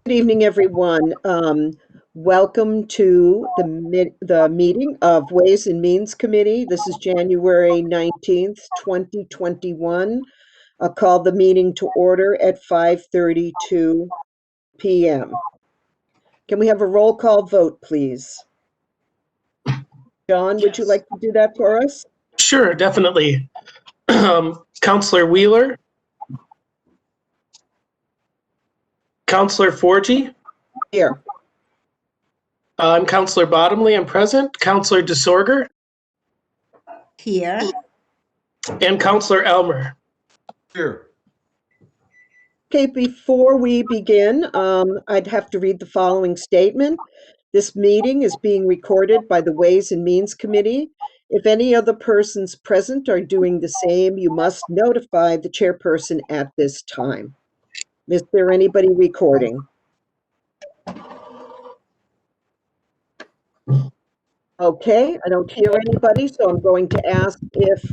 Good evening, everyone. Welcome to the meeting of Ways and Means Committee. This is January 19th, 2021. I'll call the meeting to order at 5:32 p.m. Can we have a roll call vote, please? John, would you Yes. like to do that for us? Sure, definitely. Counselor Wheeler? Counselor Forgy? Here. I'm Counselor Bottomley. I'm present. Counselor DeSorger? Here. And Counselor Elmer? Here. Okay, before we begin, I'd have to read the following statement. This meeting is being recorded by the Ways and Means Committee. If any other persons present are doing the same, you must notify the chairperson at this time. Is there anybody recording? Okay, I don't hear anybody, so I'm going to ask if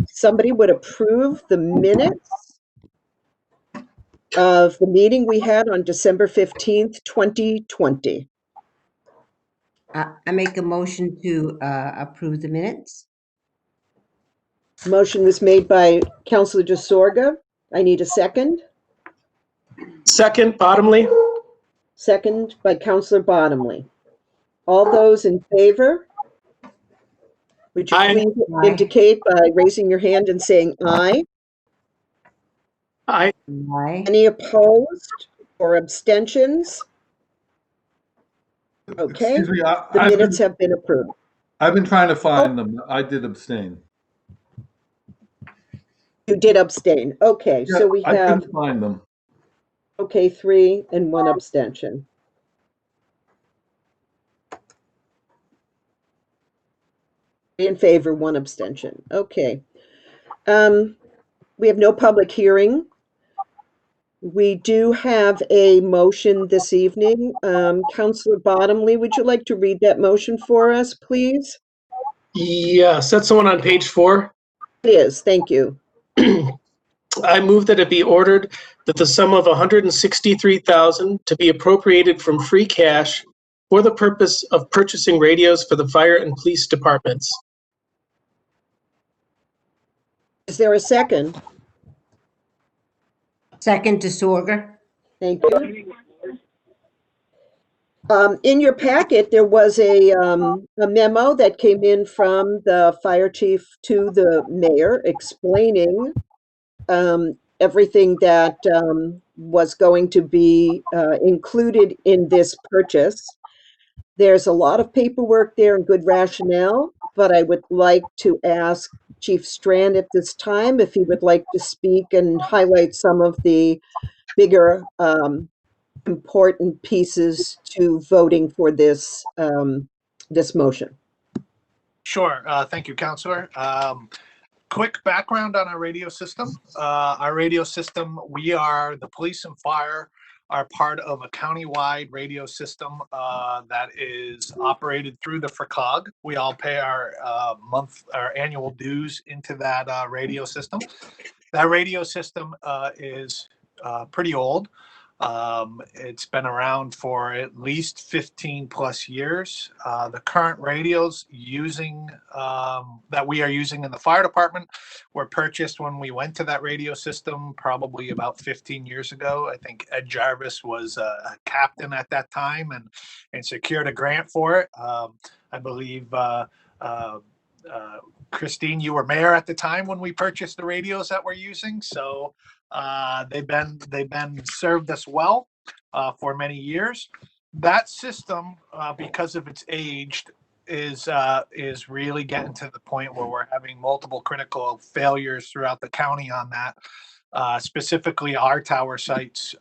somebody would approve the minutes of the meeting we had on December 15th, 2020. I make a motion to approve the minutes. Motion was made by Councilor DeSorga. I need a second. Second, Bottomley? Second by Councilor Bottomley. All those in favor? Would you Aye. please Aye. indicate by raising your hand and saying aye? Aye. Aye. Any opposed or abstentions? Okay, Excuse me, the minutes have been approved. I've been trying to find them. I did abstain. You did abstain. Okay, so we I have, couldn't find them. okay, 3 and 1 abstention. In favor, 1 abstention. Okay. We have no public hearing. We do have a motion this evening. Councilor Bottomley, would you like to read that motion for us, please? Yes, that's the one on page 4. It is, thank you. I move that it be ordered that the sum of $163,000 to be appropriated from free cash for the purpose of purchasing radios for the fire and police departments. Is there a second? Second DeSorger. Thank you. In your packet, there was a memo that came in from the fire chief to the mayor explaining everything that was going to be included in this purchase. There's a lot of paperwork there and good rationale, but I would like to ask Chief Strand at this time if he would like to speak and highlight some of the bigger important pieces to voting for this this motion. Sure. Thank you, Counselor. Quick background on our radio system. We are, the police and fire are part of a countywide radio system that is operated through the FRCOG. We all pay our annual dues into that radio system. That radio system is pretty old. It's been around for at least 15 plus years. The current radios that we are using in the fire department were purchased when we went to that radio system probably about 15 years ago. I think Ed Jarvis was a captain at that time and secured a grant for it. I believe Christine, you were mayor at the time when we purchased the radios that we're using. So they've been served us well for many years. That system, because of its age, is really getting to the point where we're having multiple critical failures throughout the county on that. Specifically, our tower sites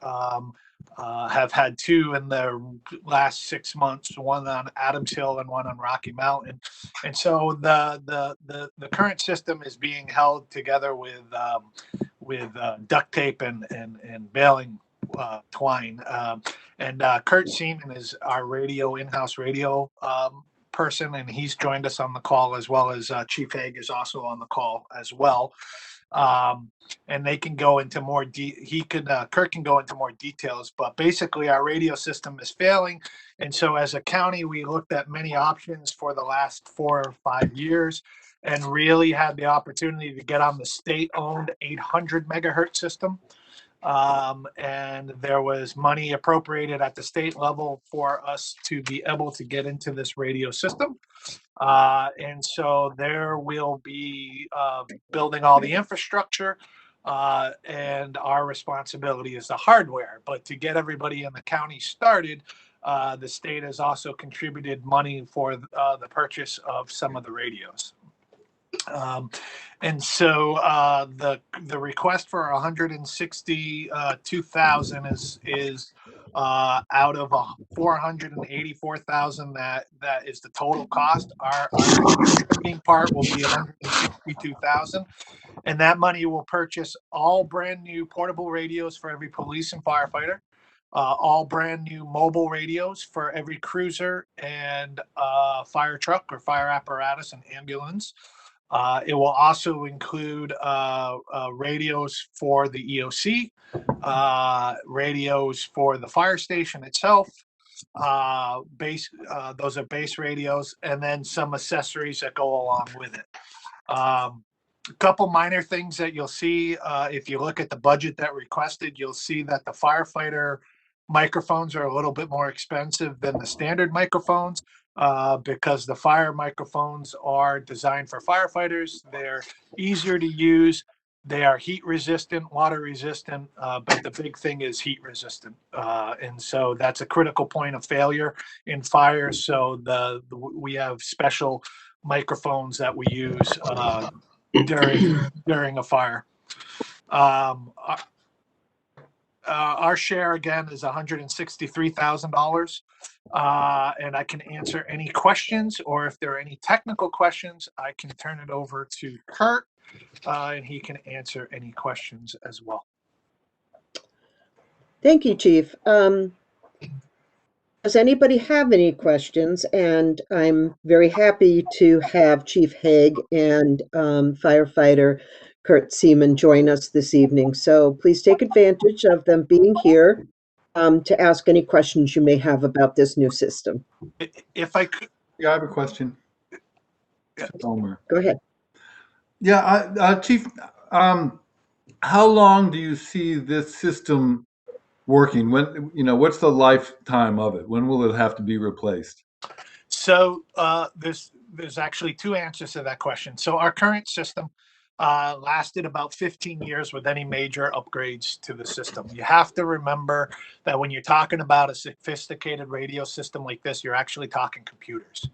have had 2 in the last 6 months, one on Adams Hill and one on Rocky Mountain. And so the current system is being held together with duct tape and baling twine. Kurt Seaman is our in-house radio person, and he's joined us on the call, as well as Chief Haig is also on the call as well. And they can go into more Kirk can go into more details, but basically our radio system is failing. And so as a county, we looked at many options for the last 4 or 5 years and really had the opportunity to get on the state-owned 800 megahertz system. And there was money appropriated at the state level for us to be able to get into this radio system. And so there we'll be building all the infrastructure, and our responsibility is the hardware. But to get everybody in the county started, the state has also contributed money for the purchase of some of the radios. And so the request for 162,000 is out of 484,000 that is the total cost. Our contributing part will be 162,000, and that money will purchase all brand new portable radios for every police and firefighter. All brand new mobile radios for every cruiser and fire truck or fire apparatus and ambulance. It will also include radios for the EOC, radios for the fire station itself, those are base radios, and then some accessories that go along with it. A couple minor things that you'll see if you look at the budget that requested, you'll see that the firefighter microphones are a little bit more expensive than the standard microphones. Because the fire microphones are designed for firefighters. They're easier to use. They are heat resistant, water resistant, but the big thing is heat resistant. And so that's a critical point of failure in fire. So we have special microphones that we use during a fire. Our share again is $163,000, and I can answer any questions, or if there are any technical questions, I can turn it over to Kurt, and he can answer any questions as well. Thank you, Chief. Does anybody have any questions? And I'm very happy to have Chief Haig and firefighter Kurt Seaman join us this evening. So please take advantage of them being here to ask any questions you may have about this new system. If I could, Yeah, I have a question. Yeah. Omer. Go ahead. Yeah, Chief, how long do you see this system working? When, what's the lifetime of it? When will it have to be replaced? So there's actually two answers to that question. So our current system lasted about 15 years with any major upgrades to the system. You have to remember that when you're talking about a sophisticated radio system like this, you're actually talking computers.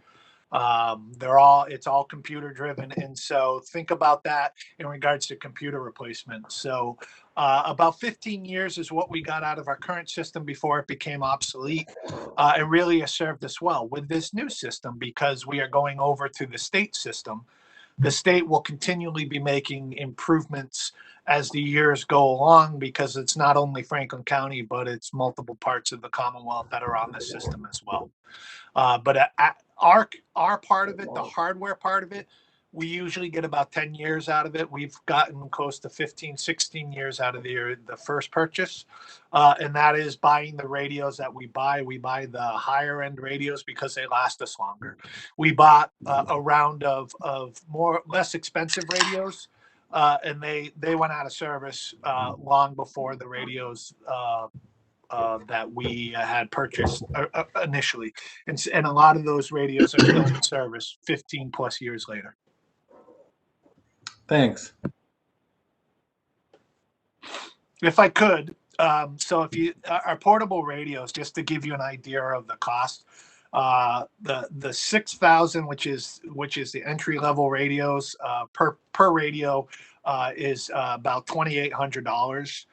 It's all computer driven. And so think about that in regards to computer replacement. So about 15 years is what we got out of our current system before it became obsolete. And really has served us well with this new system, because we are going over to the state system. The state will continually be making improvements as the years go along, because it's not only Franklin County, but it's multiple parts of the Commonwealth that are on the system as well. But our part of it, the hardware part of it, we usually get about 10 years out of it. We've gotten close to 15, 16 years out of the first purchase. And that is buying the radios that we buy. We buy the higher end radios because they last us longer. We bought a round of less expensive radios, and they went out of service long before the radios that we had purchased initially. And a lot of those radios are still in service 15 plus years later. Thanks. If I could, so our portable radios, just to give you an idea of the cost, the 6,000, which is the entry level radios per radio, is about $2,800.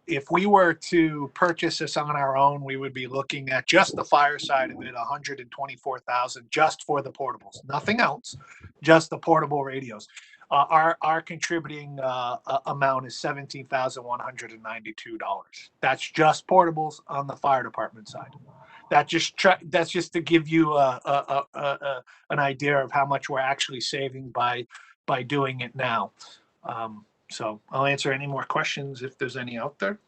If we were to purchase this on our own, we would be looking at just the fire side of it, 124,000 just for the portables, nothing else, just the portable radios. Our contributing amount is $17,192. That's just portables on the fire department side. That's just to give you an idea of how much we're actually saving by doing it now. So I'll answer any more questions if there's any out there.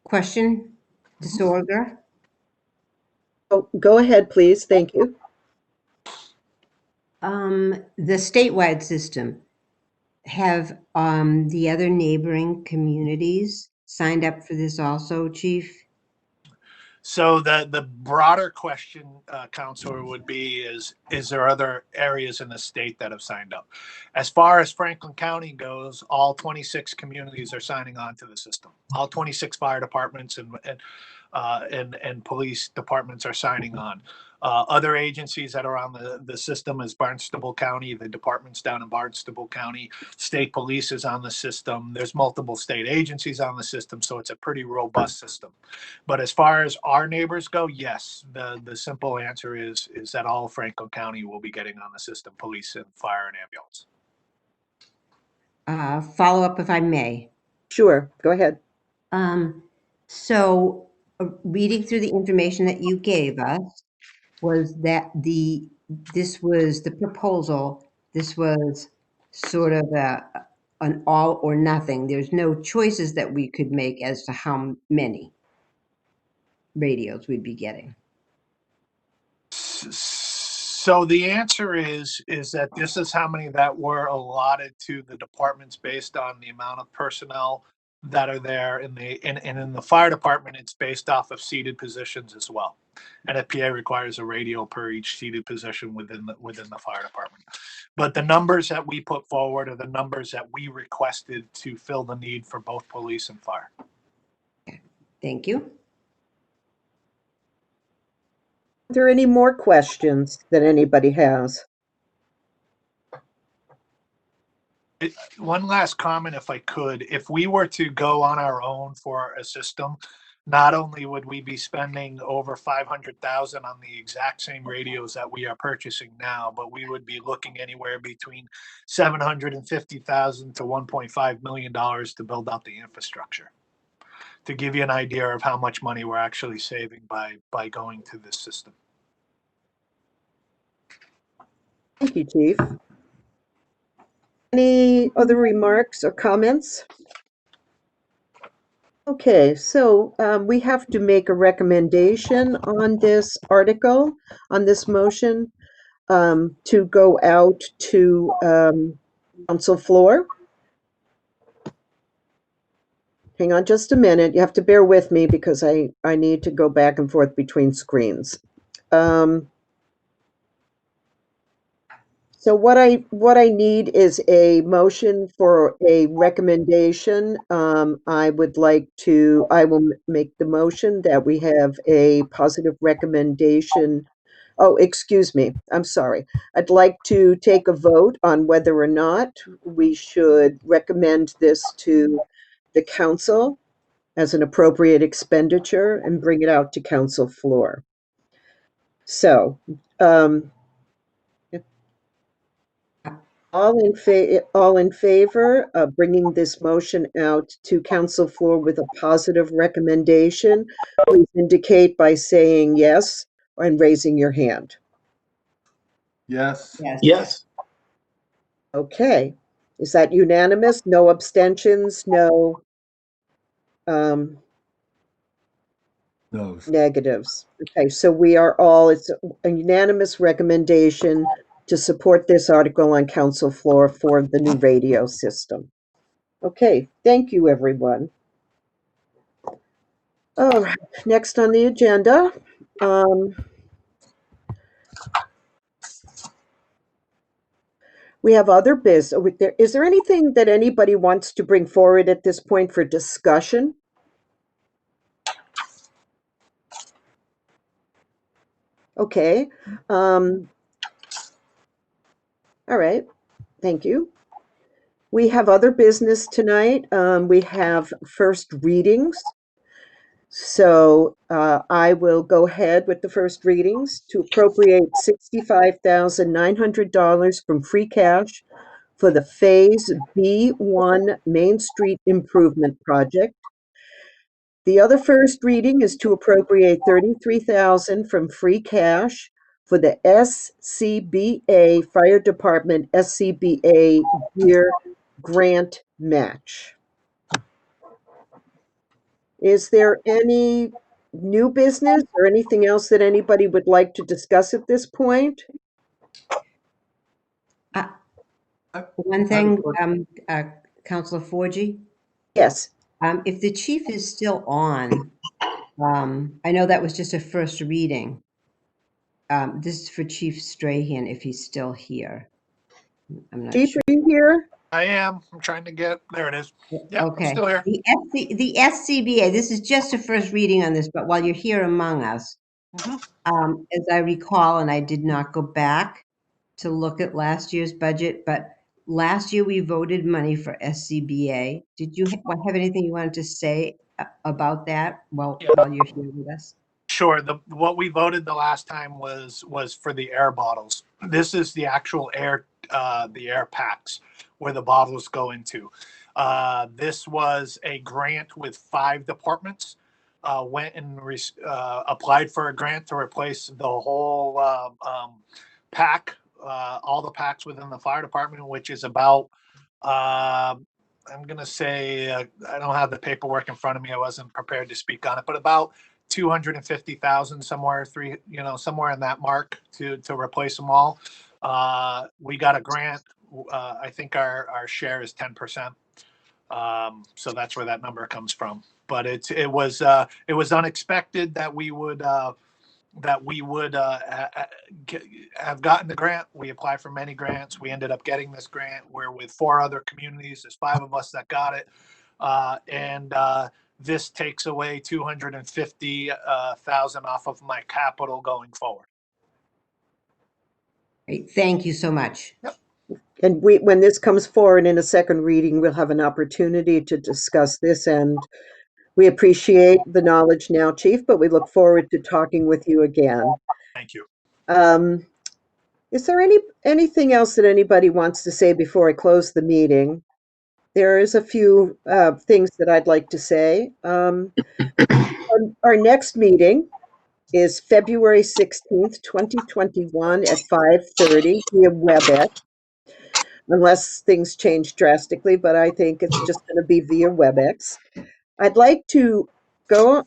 Question, disorder? Oh, go ahead, please. Thank you. The statewide system, have the other neighboring communities signed up for this also, Chief? So the broader question, Counselor, would be is there other areas in the state that have signed up? As far as Franklin County goes, all 26 communities are signing on to the system. All 26 fire departments and police departments are signing on. Other agencies that are on the system is Barnstable County, the departments down in Barnstable County, state police is on the system. There's multiple state agencies on the system, so it's a pretty robust system. But as far as our neighbors go, yes, the simple answer is that all Franklin County will be getting on the system, police and fire and ambulance. Follow up if I may. Sure, go ahead. So reading through the information that you gave us was that this was the proposal. This was sort of an all or nothing. There's no choices that we could make as to how many radios we'd be getting. So the answer is that this is how many that were allotted to the departments based on the amount of personnel that are there and in the fire department, it's based off of seated positions as well. NFPA requires a radio per each seated position within the fire department. But the numbers that we put forward are the numbers that we requested to fill the need for both police and fire. Thank you. Are there any more questions that anybody has? One last comment, if I could. If we were to go on our own for a system, not only would we be spending over $500,000 on the exact same radios that we are purchasing now, but we would be looking anywhere between $750,000 to $1.5 million to build out the infrastructure. To give you an idea of how much money we're actually saving by going to this system. Thank you, Chief. Any other remarks or comments? Okay, so we have to make a recommendation on this article, on this motion, to go out to council floor. Hang on just a minute. You have to bear with me because I need to go back and forth between screens. So what I need is a motion for a recommendation. I will make the motion that we have a positive recommendation. Oh, excuse me. I'm sorry. I'd like to take a vote on whether or not we should recommend this to the council as an appropriate expenditure and bring it out to council floor. So, all in favor of bringing this motion out to council floor with a positive recommendation, please indicate by saying yes and raising your hand. Yes. Yes. Okay. Is that unanimous? No abstentions? No No. negatives? Okay, so it's a unanimous recommendation to support this article on council floor for the new radio system. Okay, thank you, everyone. All right, next on the agenda. We have other business. Is there anything that anybody wants to bring forward at this point for discussion? Okay. All right. Thank you. We have other business tonight. We have first readings. So I will go ahead with the first readings to appropriate $65,900 from free cash for the Phase B1 Main Street Improvement Project. The other first reading is to appropriate $33,000 from free cash for the SCBA Fire Department SCBA Gear Grant Match. Is there any new business or anything else that anybody would like to discuss at this point? One thing, Councilor Forgy, Yes. if the chief is still on, I know that was just a first reading. This is for Chief Strahan, if he's still here. I'm not Chief, sure. are you here? I am. I'm trying to get, there it is. Yeah, I'm Okay. still here. The SCBA, this is just a first reading on this, but while you're here among us, as I recall, and I did not go back to look at last year's budget, but last year we voted money for SCBA. Did you have anything you wanted to say about that while you're here with us? Sure. What we voted the last time was for the air bottles. This is the actual air, the air packs where the bottles go into. This was a grant with 5 departments. Went and applied for a grant to replace the whole pack, all the packs within the fire department, which is about, I'm going to say, I don't have the paperwork in front of me. I wasn't prepared to speak on it, but about 250,000, somewhere somewhere in that mark to replace them all. We got a grant. I think our share is 10%. So that's where that number comes from. But it was unexpected that we would have gotten the grant. We applied for many grants. We ended up getting this grant. We're with 4 other communities. There's 5 of us that got it, and this takes away 250,000 off of my capital going forward. Great. Thank you so much. Yep. And when this comes forward in a second reading, we'll have an opportunity to discuss this, and we appreciate the knowledge now, Chief, but we look forward to talking with you again. Thank you. Is there anything else that anybody wants to say before I close the meeting? There is a few things that I'd like to say. Our next meeting is February 16th, 2021 at 5:30 via WebEx, unless things change drastically, but I think it's just going to be via WebEx. I'd like to put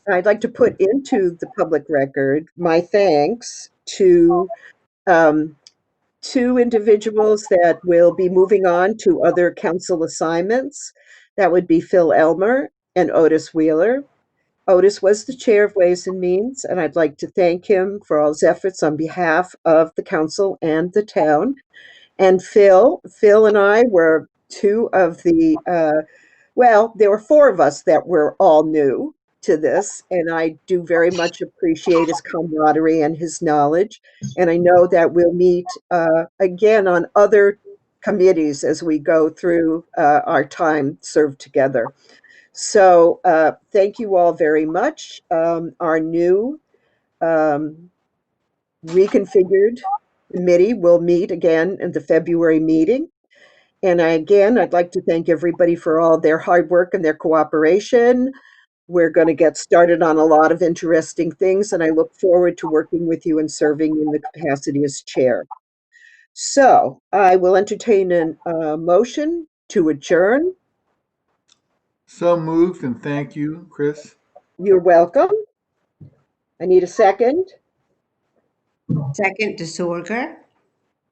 into the public record my thanks to 2 individuals that will be moving on to other council assignments. That would be Phil Elmer and Otis Wheeler. Otis was the chair of Ways and Means, and I'd like to thank him for all his efforts on behalf of the council and the town. And Phil and I were 2 of the, there were 4 of us that were all new to this, and I do very much appreciate his camaraderie and his knowledge. And I know that we'll meet again on other committees as we go through our time served together. So thank you all very much. Our new reconfigured committee will meet again in the February meeting. And I'd like to thank everybody for all their hard work and their cooperation. We're going to get started on a lot of interesting things, and I look forward to working with you and serving in the capacity as chair. So I will entertain a motion to adjourn. So moved, and thank you, Chris. You're welcome. I need a second. Second, DeSorger.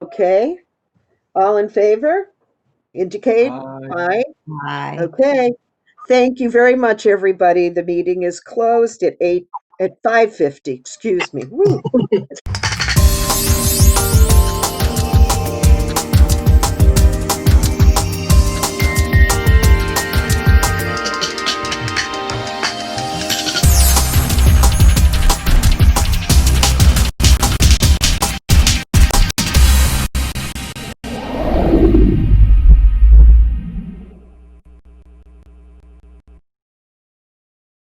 Okay. All in favor? Indicate. Aye. Aye. Okay. Thank you very much, everybody. The meeting is closed at 5:50. Excuse me. Woo.